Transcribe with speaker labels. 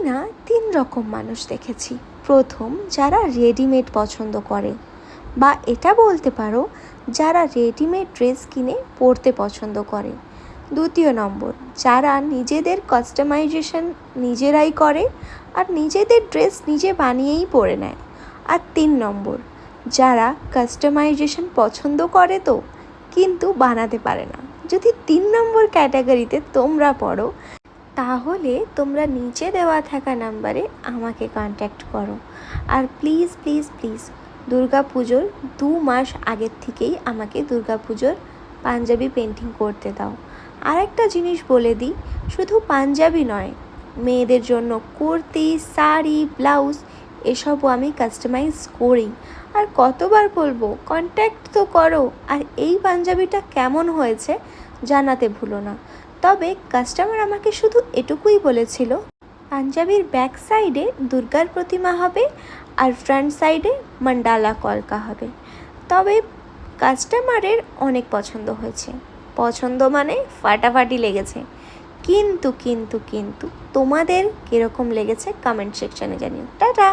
Speaker 1: না 3 রকম মানুষ দেখেছি। প্রথম, যারা রেডিমেড পছন্দ করে, বা এটা বলতে পারো যারা রেডিমেড ড্রেস কিনে পরতে পছন্দ করে। দ্বিতীয় নম্বর, যারা নিজেদের কাস্টমাইজেশন নিজেরাই করে আর নিজেদের ড্রেস নিজে বানিয়েই পরে নেয়। আর 3 নম্বর, যারা কাস্টমাইজেশন পছন্দ করে তো কিন্তু বানাতে পারে না। যদি 3 নম্বর ক্যাটাগরিতে তোমরা পড়ো, তাহলে তোমরা নিচে দেওয়া থাকা নাম্বারে আমাকে কন্ট্যাক্ট করো। আর প্লিজ প্লিজ প্লিজ দুর্গাপুজোর 2 মাস আগের থেকেই আমাকে দুর্গাপুজোর পাঞ্জাবি পেন্টিং করতে দাও। আর একটা জিনিস বলে দিই, শুধু পাঞ্জাবি নয়, মেয়েদের জন্য কুর্তি, শাড়ি, ব্লাউজ এসবও আমি কাস্টমাইজ করি। আর কতবার বলবো, কন্ট্যাক্ট তো করো। আর এই পাঞ্জাবিটা কেমন হয়েছে জানাতে ভুলো না। তবে কাস্টমার আমাকে শুধু এটুকুই বলেছিল, পাঞ্জাবির ব্যাক সাইডে দুর্গার প্রতিমা হবে আর ফ্রন্ট সাইডে মান্ডালা কলকা হবে। তবে কাস্টমারের অনেক পছন্দ হয়েছে, পছন্দ মানে ফাটাফাটি লেগেছে। কিন্তু কিন্তু কিন্তু তোমাদের কীরকম লেগেছে কমেন্ট সেকশানে জানিও। টাটা।